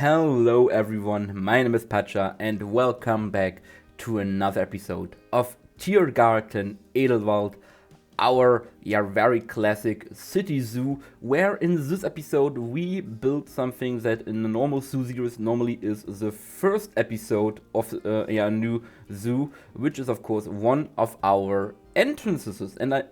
Hello everyone, my name is Pacha and welcome back to another episode of Tiergarten Edelwald, our very classic city zoo, where in this episode we build something that in the normal zoo series normally is the first episode of a new zoo, which is of course one of our entrances. And I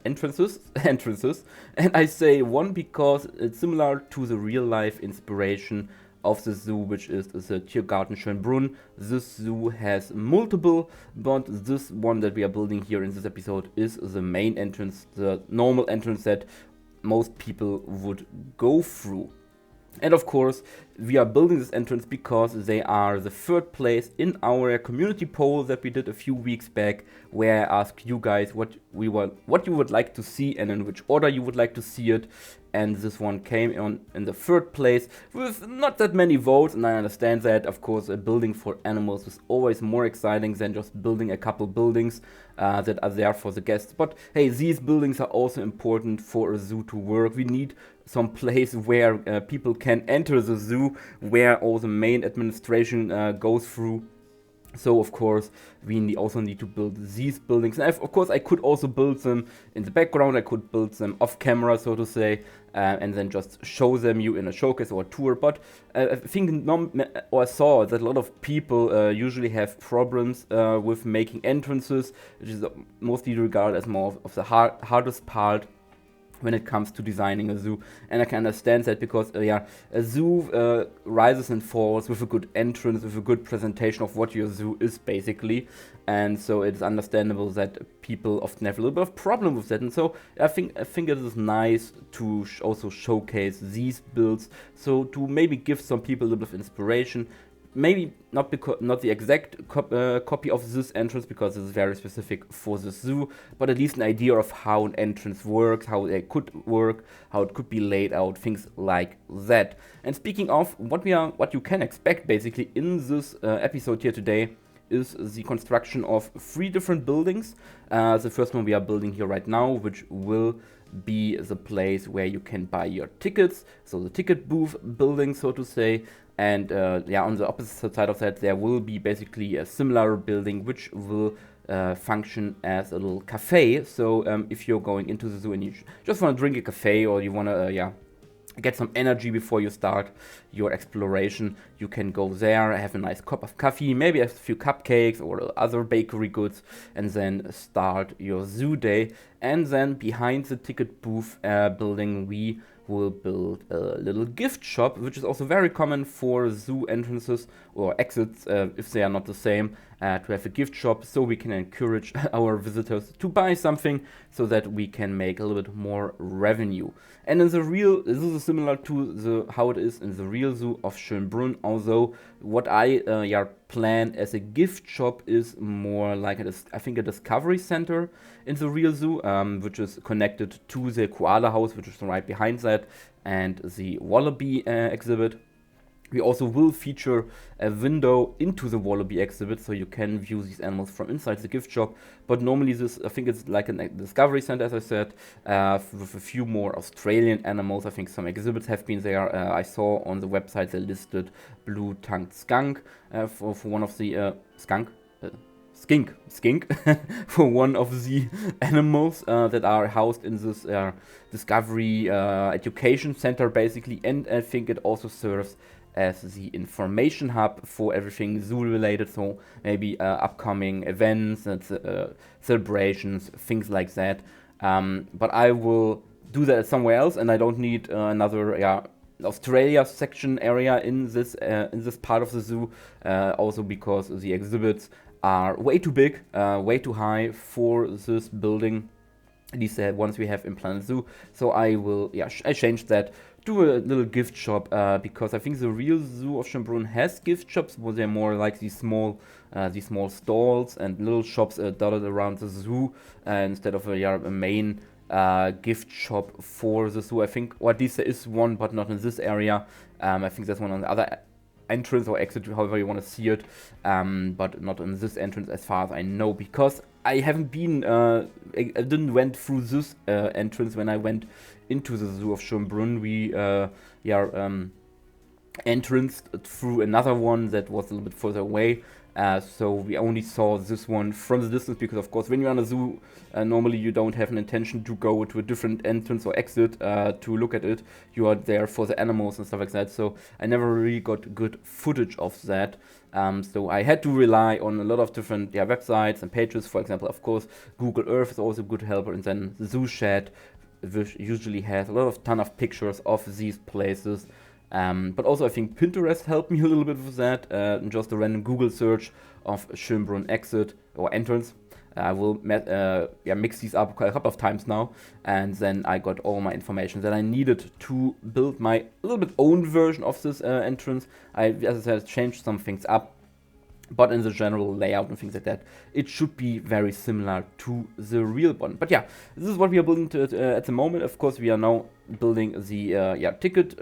say one because it's similar to the real life inspiration of the zoo, which is the Tiergarten Schönbrunn. This zoo has multiple, but this one that we are building here in this episode is the main entrance, the normal entrance that most people would go through. And of course, we are building this entrance because they are the third place in our community poll that we did a few weeks back, where I asked you guys what you would like to see and in which order you would like to see it. And this one came in the third place with not that many votes, and I understand that. Of course, a building for animals is always more exciting than just building a couple buildings that are there for the guests. But hey, these buildings are also important for a zoo to work. We need some place where people can enter the zoo, where all the main administration goes through. So of course we also need to build these buildings, and of course I could also build them in the background. I could build them off camera, so to say, and then just show them you in a showcase or a tour. But I think I saw that a lot of people usually have problems with making entrances, which is mostly regarded as more of the hardest part when it comes to designing a zoo. And I can understand that because a zoo rises and falls with a good entrance, with a good presentation of what your zoo is basically, and so it's understandable that people often have a little bit of problem with that. And so I think it is nice to also showcase these builds, so to maybe give some people a little bit of inspiration. Maybe not the exact copy of this entrance, because it's very specific for the zoo, but at least an idea of how an entrance works, how it could work, how it could be laid out, things like that. And speaking of what you can expect basically in this episode here today is the construction of 3 different buildings. The first one we are building here right now, which will be the place where you can buy your tickets, so the ticket booth building, so to say. And on the opposite side of that, there will be basically a similar building which will function as a little cafe. So if you're going into the zoo and you just want to drink a cafe, or you want to get some energy before you start your exploration, you can go there, have a nice cup of coffee, maybe a few cupcakes or other bakery goods, and then start your zoo day. And then behind the ticket booth building, we will build a little gift shop, which is also very common for zoo entrances or exits, if they are not the same, to have a gift shop, so we can encourage our visitors to buy something so that we can make a little bit more revenue. And this is similar to how it is in the real zoo of Schönbrunn, although what I plan as a gift shop is more like a discovery center in the real zoo, which is connected to the Koala house, which is right behind that, and the Wallaby exhibit. We also will feature a window into the Wallaby exhibit, so you can view these animals from inside the gift shop. But normally I think it's like a discovery center, as I said, with a few more Australian animals. I think some exhibits have been there. I saw on the website they listed blue-tongued skunk for one of the skink for one of the animals that are housed in this discovery education center basically. And I think it also serves as the information hub for everything zoo related, so maybe upcoming events and celebrations, things like that. But I will do that somewhere else, and I don't need another Australia section area in this part of the zoo, also because the exhibits are way too big, way too high for this building, at least once we have in Planet Zoo. So I will I changed that to a little gift shop, because I think the real zoo of Schönbrunn has gift shops, but they're more like these small stalls and little shops dotted around the zoo, instead of a main gift shop for the zoo. I think, or at least there is one, but not in this area. I think there's one on the other entrance or exit, however you want to see it, but not in this entrance as far as I know, because I haven't been, I didn't went through this entrance when I went into the zoo of Schönbrunn. We entrance through another one that was a little bit further away. So we only saw this one from the distance because, of course, when you're on a zoo, normally you don't have an intention to go to a different entrance or exit to look at it. You are there for the animals and stuff like that. So I never really got good footage of that. So I had to rely on a lot of different websites and pages. For example, of course, Google Earth is also a good helper, and then Zoo Shed, which usually has a ton of pictures of these places. But also I think Pinterest helped me a little bit with that. Just a random Google search of Schönbrunn exit or entrance. I will mix these up a couple of times now, and then I got all my information that I needed to build my little bit own version of this entrance. As I said, changed some things up, but in the general layout and things like that, it should be very similar to the real one. But yeah, this is what we are building at the moment. Of course, we are now building the ticket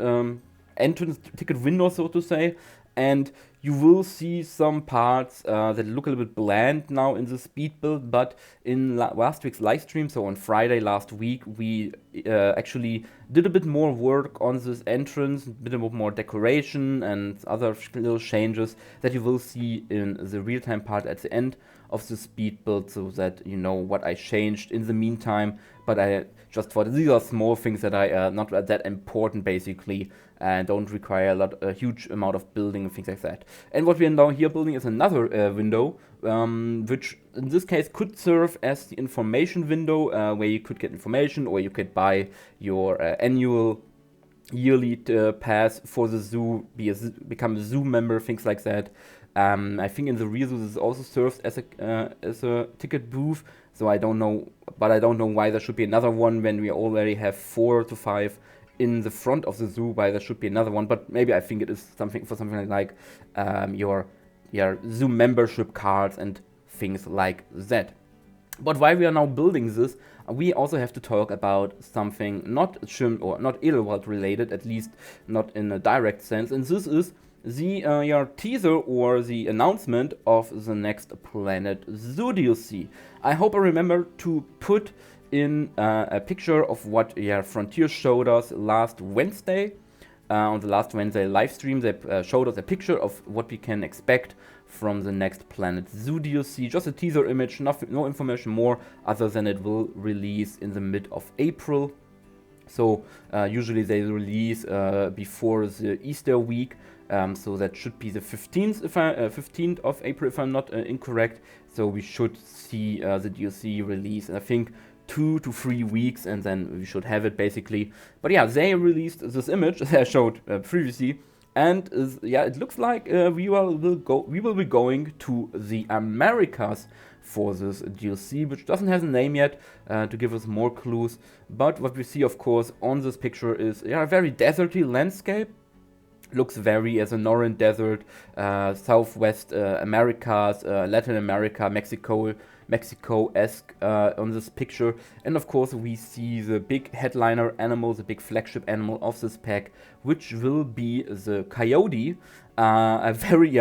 entrance, ticket window, so to say, and you will see some parts that look a little bit bland now in the speed build, but in last week's live stream, so on Friday last week, we actually did a bit more work on this entrance, a bit more decoration and other little changes that you will see in the real-time part at the end of the speed build, so that you know what I changed in the meantime. But I just thought these are small things that are not that important basically, and don't require a huge amount of building and things like that. And what we are now here building is another window, which in this case could serve as the information window, where you could get information, or you could buy your annual yearly pass for the zoo, become a zoo member, things like that. I think in the real zoo this also serves as a ticket booth, so I don't know why there should be another one when we already have 4 to 5 in the front of the zoo, why there should be another one. But maybe I think it is something like your zoo membership cards and things like that. But why we are now building this, we also have to talk about something not Edelwald related, at least not in a direct sense, and this is the teaser or the announcement of the next Planet Zoo DLC. I hope I remember to put in a picture of what Frontier showed us last Wednesday. On the last Wednesday live stream, they showed us a picture of what we can expect from the next Planet Zoo DLC. Just a teaser image, no information more other than it will release in the mid of April. So usually they release before the Easter week. So that should be the 15th of April, if I'm not incorrect. So we should see the DLC release, and I think 2 to 3 weeks, and then we should have it basically. But yeah, they released this image that I showed previously, and it looks like we will be going to the Americas for this DLC, which doesn't have a name yet to give us more clues. But what we see, of course, on this picture is a very deserty landscape. Looks very as a Northern Desert, Southwest Americas, Latin America, Mexico-esque on this picture. And of course we see the big headliner animal, the big flagship animal of this pack, which will be the coyote, a very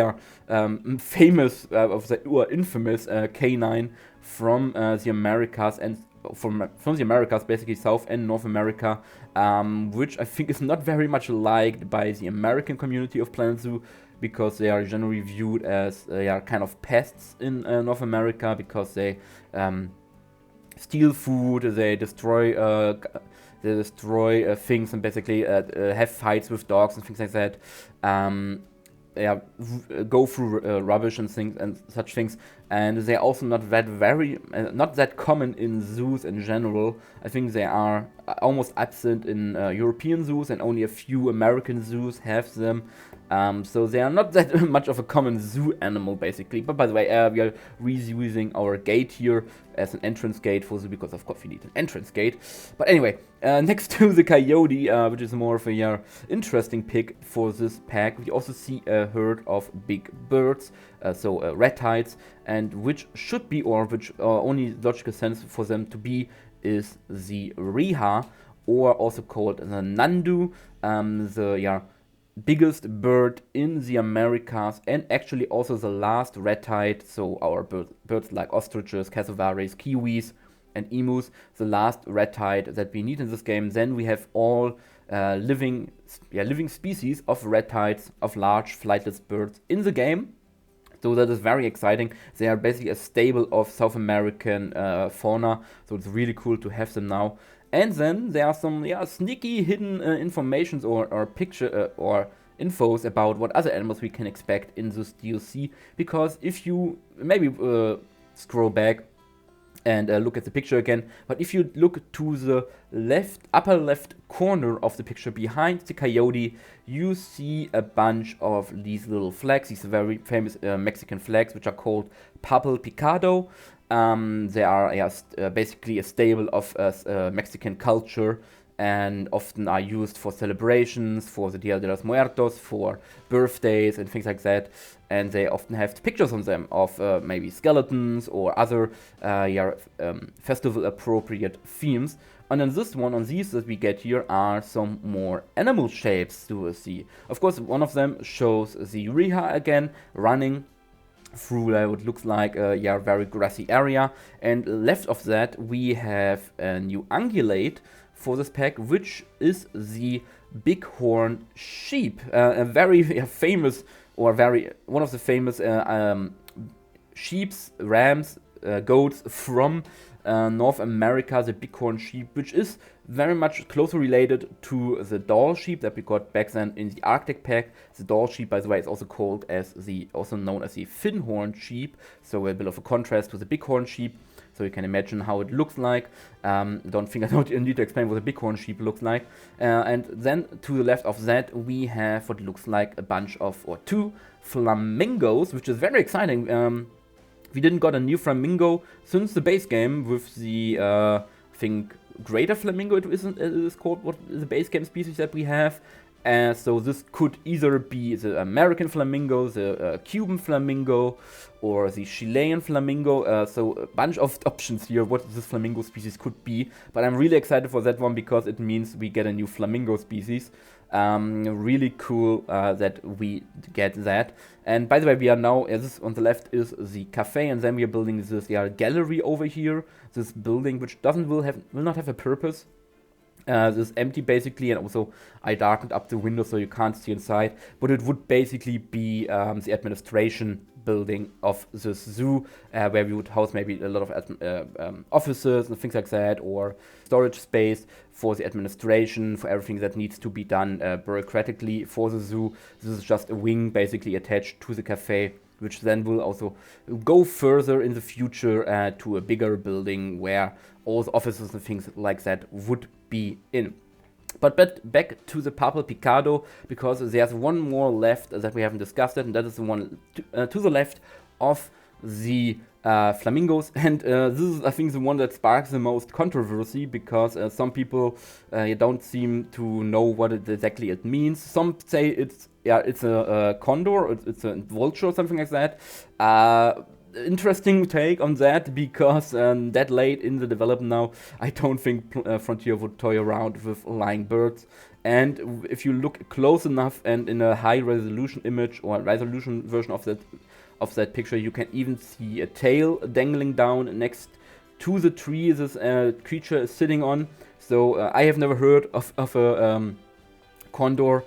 famous, infamous canine from the Americas, and from the Americas, basically South and North America, which I think is not very much liked by the American community of Planet Zoo, because they are generally viewed as kind of pests in North America, because they steal food, they destroy things, and basically have fights with dogs and things like that. Go through rubbish and things and such things, and they're also not that common in zoos in general. I think they are almost absent in European zoos, and only a few American zoos have them. So they are not that much of a common zoo animal, basically. But by the way, we are reusing our gate here as an entrance gate for zoo, because of course we need an entrance gate. But anyway, next to the coyote, which is more of a interesting pick for this pack, we also see a herd of big birds, so red tides, and which should be, or which only logical sense for them to be, is the Riha, or also called the Nandu, the biggest bird in the Americas, and actually also the last red tide. So our birds like ostriches, cassowaries, kiwis, and emus, the last red tide that we need in this game. Then we have all living species of red tides, of large flightless birds in the game. So that is very exciting. They are basically a stable of South American fauna, so it's really cool to have them now. And then there are some sneaky hidden informations or picture or infos about what other animals we can expect in this DLC. Because if you maybe scroll back and look at the picture again, but if you look to the upper left corner of the picture behind the coyote, you see a bunch of these little flags, these very famous Mexican flags, which are called Papel Picado. They are basically a staple of Mexican culture, and often are used for celebrations, for the Dia de los Muertos, for birthdays and things like that. And they often have pictures on them of maybe skeletons or other festival appropriate themes. And on this one, on these that we get here, are some more animal shapes to see. Of course, one of them shows the Riha again, running through what looks like a very grassy area. And left of that, we have a new ungulate for this pack, which is the bighorn sheep, a very famous, or one of the famous sheeps, rams, goats from North America, the bighorn sheep, which is very much closely related to the Dall sheep that we got back then in the Arctic pack. The Dall sheep, by the way, is also also known as the fin-horned sheep, so a bit of a contrast to the bighorn sheep. So you can imagine how it looks like. Don't think I don't need to explain what a bighorn sheep looks like. And then to the left of that, we have what looks like a bunch of, or two flamingos, which is very exciting. We didn't got a new flamingo since the base game with the, I think, greater flamingo it is called, what the base game species that we have. So this could either be the American flamingo, the Cuban flamingo, or the Chilean flamingo. So a bunch of options here what this flamingo species could be. But I'm really excited for that one because it means we get a new flamingo species. Really cool that we get that. And by the way, we are now, this on the left is the Café, and then we are building this gallery over here. This building which will not have a purpose. This is empty basically, and also I darkened up the window so you can't see inside, but it would basically be the administration building of the zoo, where we would house maybe a lot of offices and things like that, or storage space for the administration, for everything that needs to be done bureaucratically for the zoo. This is just a wing basically attached to the Café, which then will also go further in the future to a bigger building where all the offices and things like that would be in. But back to the Papel Picado, because there's one more left that we haven't discussed it, and that is the one to the left of the flamingos. And this is, I think, the one that sparks the most controversy, because some people don't seem to know what exactly it means. Some say it's a condor, it's a vulture or something like that. Interesting take on that, because that late in the development now, I don't think Frontier would toy around with flying birds. And if you look close enough and in a high resolution image or resolution version of that picture, you can even see a tail dangling down next to the tree this creature is sitting on. So I have never heard of a condor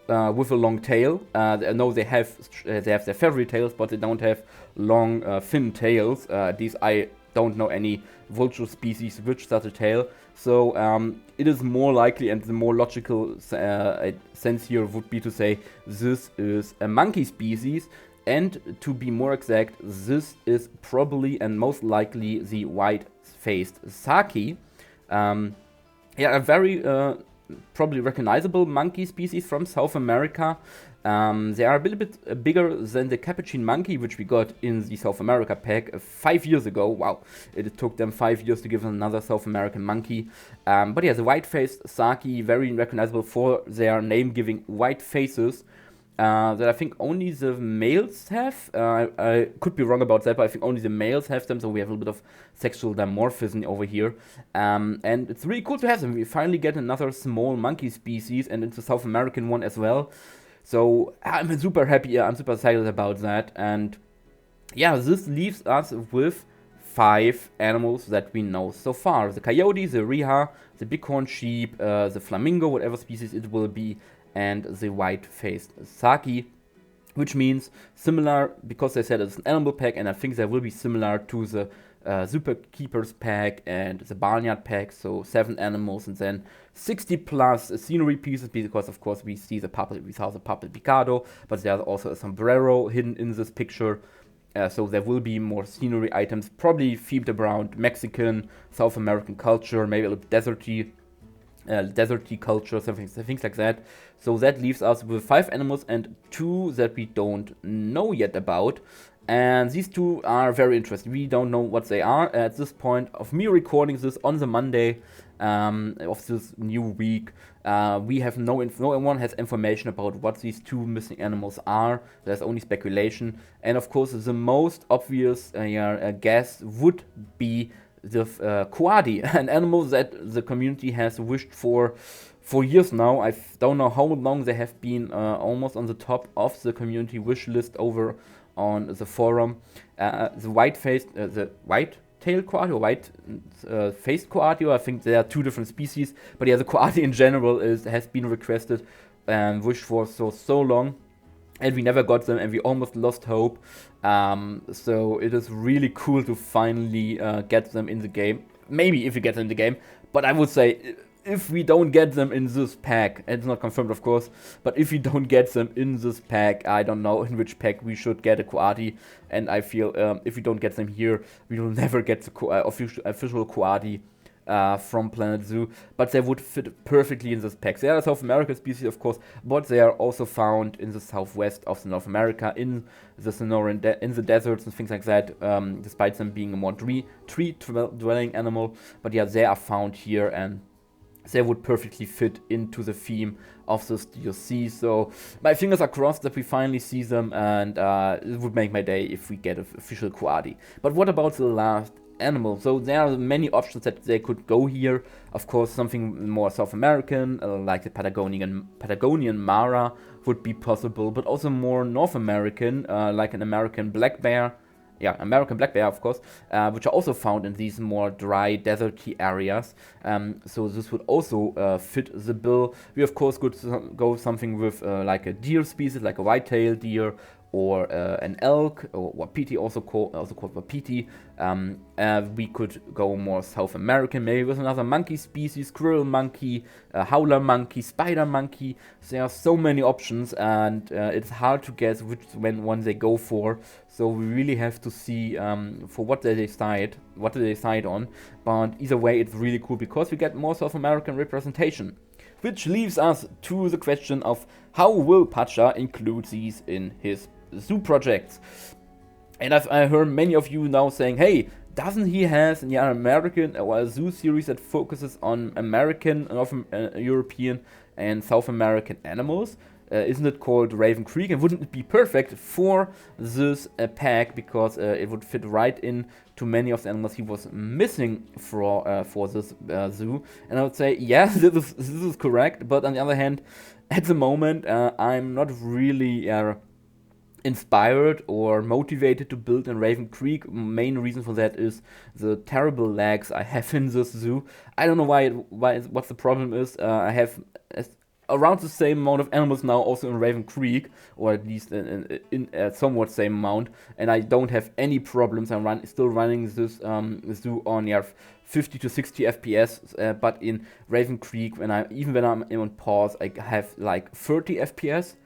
with a long tail. No, they have their feathery tails, but they don't have long thin tails. These I don't know any vulture species which such a tail. So it is more likely, and the more logical sense here would be to say this is a monkey species. And to be more exact, this is probably and most likely the white-faced saki. A very probably recognizable monkey species from South America. They are a little bit bigger than the capuchin monkey, which we got in the South America pack 5 years ago. Wow, it took them 5 years to give another South American monkey. But yeah, the white-faced saki, very recognizable for their name-giving white faces. That I think only the males have. I could be wrong about that, but I think only the males have them, so we have a little bit of sexual dimorphism over here. And it's really cool to have them. We finally get another small monkey species, and it's a South American one as well. So I'm super happy, I'm super excited about that. And yeah, this leaves us with 5 animals that we know so far. The coyote, the rhea, the bighorn sheep, the flamingo, whatever species it will be, and the white-faced saki, which means similar, because they said it's an animal pack, and I think they will be similar to the Zookeeper's pack and the Barnyard pack, so 7 animals and then 60 plus scenery pieces, because of course we saw the puppet Picado, but there's also a sombrero hidden in this picture. So there will be more scenery items, probably themed around Mexican, South American culture, maybe a little deserty culture, things like that. So that leaves us with 5 animals and 2 that we don't know yet about. And these 2 are very interesting. We don't know what they are at this point of me recording this on the Monday of this new week. We have no one has information about what these 2 missing animals are. There's only speculation. And of course, the most obvious guess would be the coati, an animal that the community has wished for years now. I don't know how long they have been almost on the top of the community wish list over on the forum. The white-tailed coati or white-faced coati, I think there are 2 different species, but yeah, the coati in general has been requested and wished for so long, and we never got them, and we almost lost hope. So it is really cool to finally get them in the game. Maybe if we get them in the game, but I would say if we don't get them in this pack, it's not confirmed of course, but if we don't get them in this pack, I don't know in which pack we should get a coati, and I feel if we don't get them here, we will never get the official coati from Planet Zoo, but they would fit perfectly in this pack. They are a South American species, of course, but they are also found in the southwest of North America, in the Sonoran in the deserts and things like that, despite them being a more tree-dwelling animal. But yeah, they are found here, and they would perfectly fit into the theme of this DLC. So my fingers are crossed that we finally see them, and it would make my day if we get an official coati. But what about the last animal? So there are many options that they could go here. Of course, something more South American, like the Patagonian Mara would be possible, but also more North American, like an American black bear. Yeah, American black bear, of course, which are also found in these more dry, deserty areas. So this would also fit the bill. We, of course, could go something with like a deer species, like a white-tailed deer, or an elk, or wapiti, also called wapiti. We could go more South American, maybe with another monkey species, squirrel monkey, howler monkey, spider monkey. There are so many options, and it's hard to guess which one they go for. So we really have to see for what they decide on. But either way, it's really cool because we get more South American representation. Which leaves us to the question of how will Pacha include these in his zoo projects? And I heard many of you now saying, hey, doesn't he have an American or a zoo series that focuses on American, European and South American animals? Isn't it called Raven Creek? And wouldn't it be perfect for this pack, because it would fit right in to many of the animals he was missing for this zoo? And I would say, yeah, this is correct. But on the other hand, at the moment, I'm not really inspired or motivated to build in Raven Creek. Main reason for that is the terrible lags I have in this zoo. I don't know what the problem is. I have around the same amount of animals now also in Raven Creek, or at least in somewhat same amount, and I don't have any problems. I'm still running this zoo on 50 to 60 FPS, but in Raven Creek, when I'm on pause, I have like 30 FPS,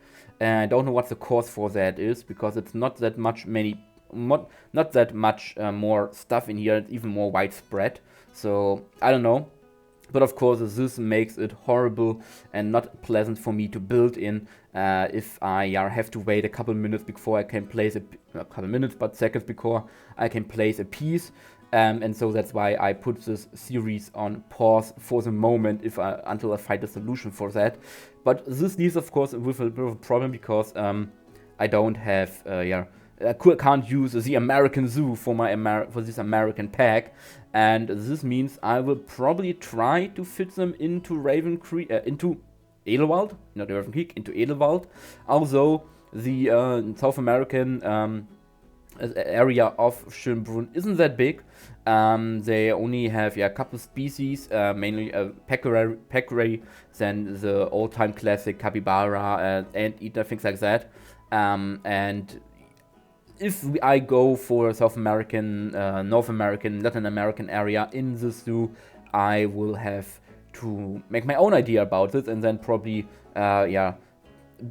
and I don't know what the cause for that is, because it's not that much more stuff in here. It's even more widespread, so I don't know. But of course, this makes it horrible and not pleasant for me to build in if I have to wait a couple minutes before I can place seconds before I can place a piece. And so that's why I put this series on pause for the moment until I find a solution for that. But this leaves, of course, with a bit of a problem, because I don't have I can't use the American Zoo for this American pack, and this means I will probably try to fit them into Raven Creek, into Edelwald, not Raven Creek, into Edelwald. Although the South American area of Schönbrunn isn't that big. They only have a couple species, mainly peccary, then the all-time classic capybara, anteater, things like that. And if I go for South American, North American, Latin American area in the zoo, I will have to make my own idea about it, and then probably,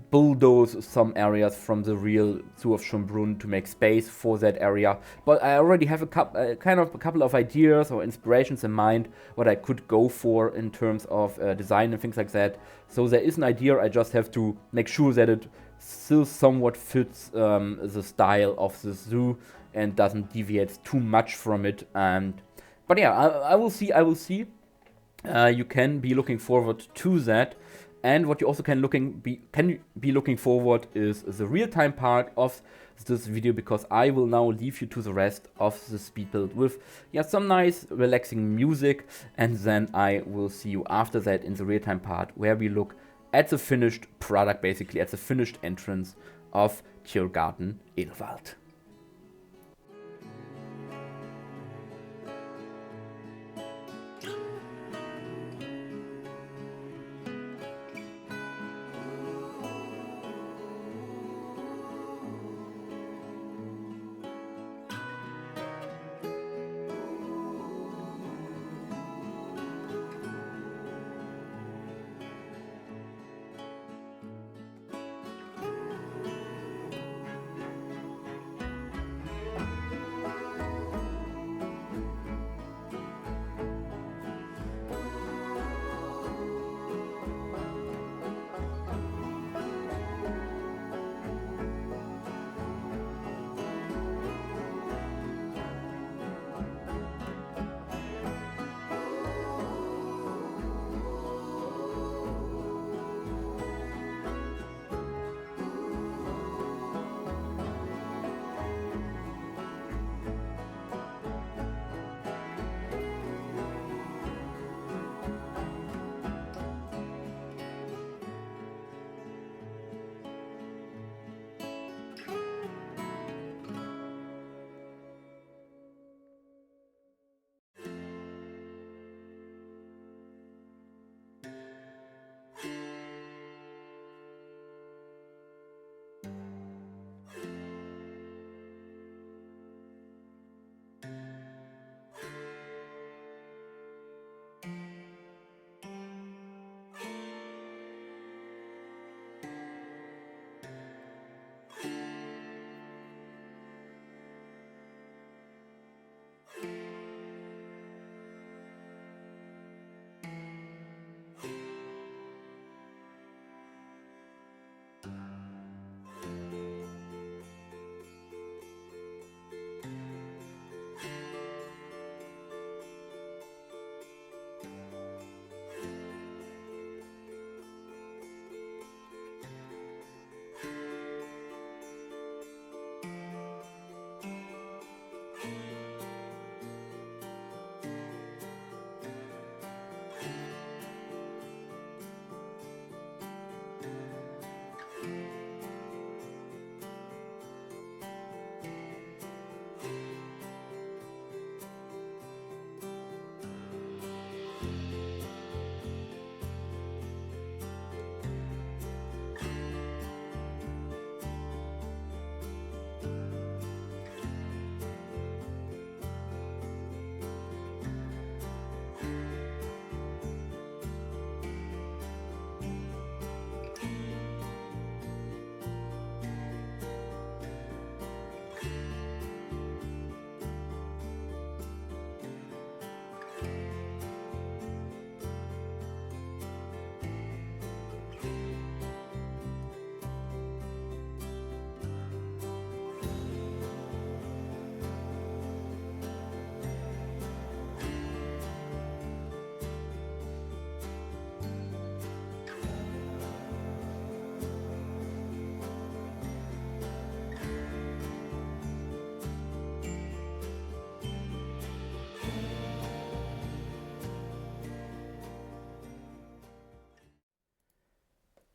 bulldoze some areas from the real Zoo of Schönbrunn to make space for that area. But I already have a couple of ideas or inspirations in mind what I could go for in terms of design and things like that. So there is an idea. I just have to make sure that it still somewhat fits the style of the zoo and doesn't deviate too much from it. But yeah, I will see. You can be looking forward to that. And what you also can be looking forward is the real-time part of this video, because I will now leave you to the rest of the speed build with some nice relaxing music, and then I will see you after that in the real-time part where we look at the finished product, basically at the finished entrance of Tiergarten Edelwald.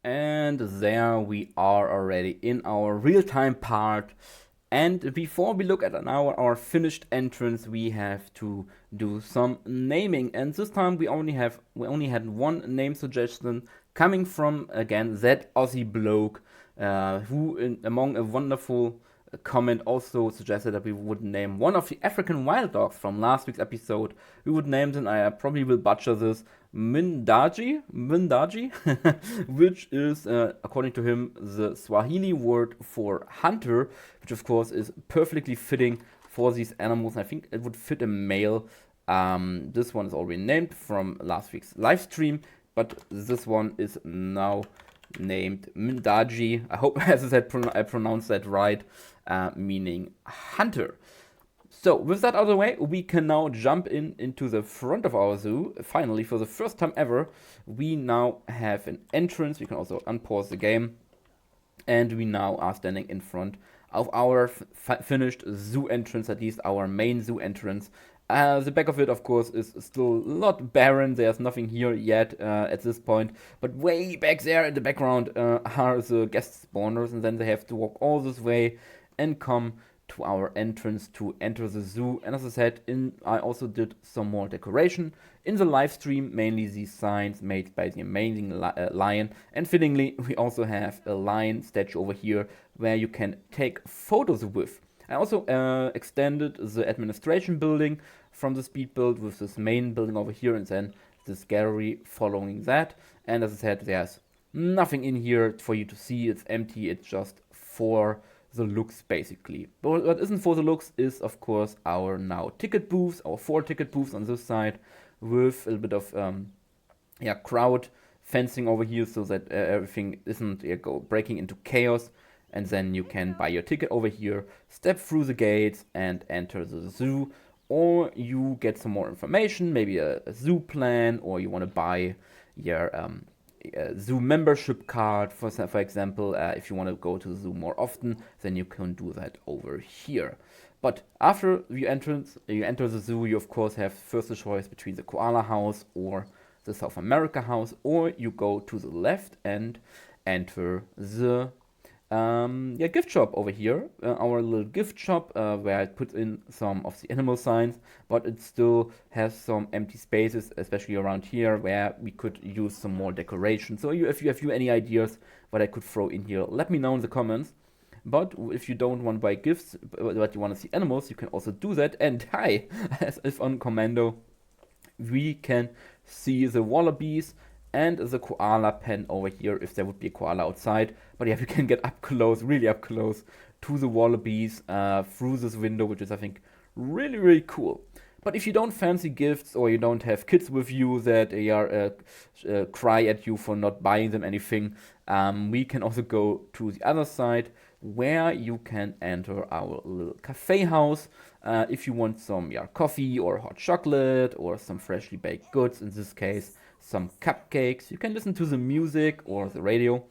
And there we are already in our real-time part And before we look at our finished entrance, we have to do some naming. And this time we only had one name suggestion coming from, again, that Aussie bloke, who among a wonderful comment also suggested that we would name one of the African wild dogs from last week's episode. We would name them, I probably will butcher this, Mindaji, which is, according to him, the Swahili word for hunter, which of course is perfectly fitting for these animals. I think it would fit a male. This one is already named from last week's live stream, but this one is now named Mindaji. I hope, as I said, I pronounced that right, meaning hunter. So with that out of the way, we can now jump into the front of our zoo. Finally, for the first time ever, we now have an entrance. We can also unpause the game. And we now are standing in front of our finished zoo entrance, at least our main zoo entrance. The back of it, of course, is still a lot barren. There's nothing here yet at this point. But way back there in the background are the guest spawners. And then they have to walk all this way and come to our entrance to enter the zoo. And as I said, I also did some more decoration in the live stream, mainly these signs made by the amazing lion. And fittingly, we also have a lion statue over here where you can take photos with. I also extended the administration building from the speed build with this main building over here, and then this gallery following that. And as I said, there's nothing in here for you to see. It's empty. It's just for the looks, basically. But what isn't for the looks is, of course, our now ticket booths, our 4 ticket booths on this side, with a little bit of crowd fencing over here, so that everything isn't breaking into chaos. And then you can buy your ticket over here, step through the gates, and enter the zoo. Or you get some more information, maybe a zoo plan, or you want to buy your zoo membership card, for example. If you want to go to the zoo more often, then you can do that over here. But after you enter the zoo, you of course have first the choice between the Koala house or the South America house, or you go to the left and enter the gift shop over here, our little gift shop, where I put in some of the animal signs, but it still has some empty spaces, especially around here, where we could use some more decoration. So if you have any ideas what I could throw in here, let me know in the comments. But if you don't want to buy gifts, but you want to see animals, you can also do that. And hi, as if on commando, we can see the wallabies and the koala pen over here, if there would be a koala outside. But yeah, we can get up close, really up close, to the wallabies through this window, which is, I think, really, really cool. But if you don't fancy gifts, or you don't have kids with you that cry at you for not buying them anything, we can also go to the other side, where you can enter our little cafe house. If you want some coffee or hot chocolate or some freshly baked goods, in this case some cupcakes, you can listen to the music or the radio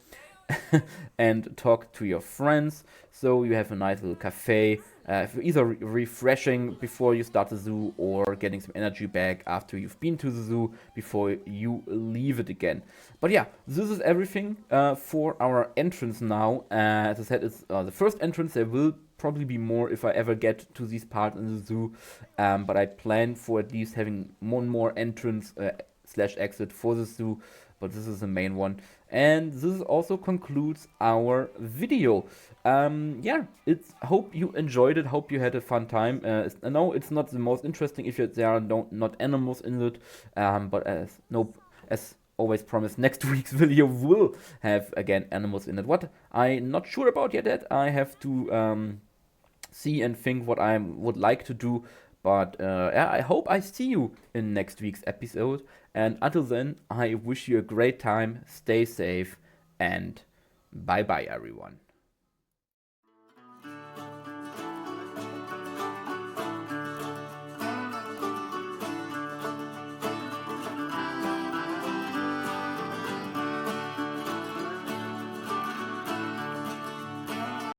and talk to your friends. So you have a nice little cafe, either refreshing before you start the zoo, or getting some energy back after you've been to the zoo before you leave it again. But yeah, this is everything for our entrance now. As I said, it's the first entrance. There will probably be more if I ever get to these parts in the zoo, but I plan for at least having one more entrance / exit for the zoo, but this is the main one. And this also concludes our video. Hope you enjoyed it, hope you had a fun time. I know it's not the most interesting if there are not animals in it, but as always promised, next week's video will have again animals in it. What I'm not sure about yet, I have to see and think what I would like to do. But I hope I see you in next week's episode. And until then, I wish you a great time, stay safe, and bye bye everyone.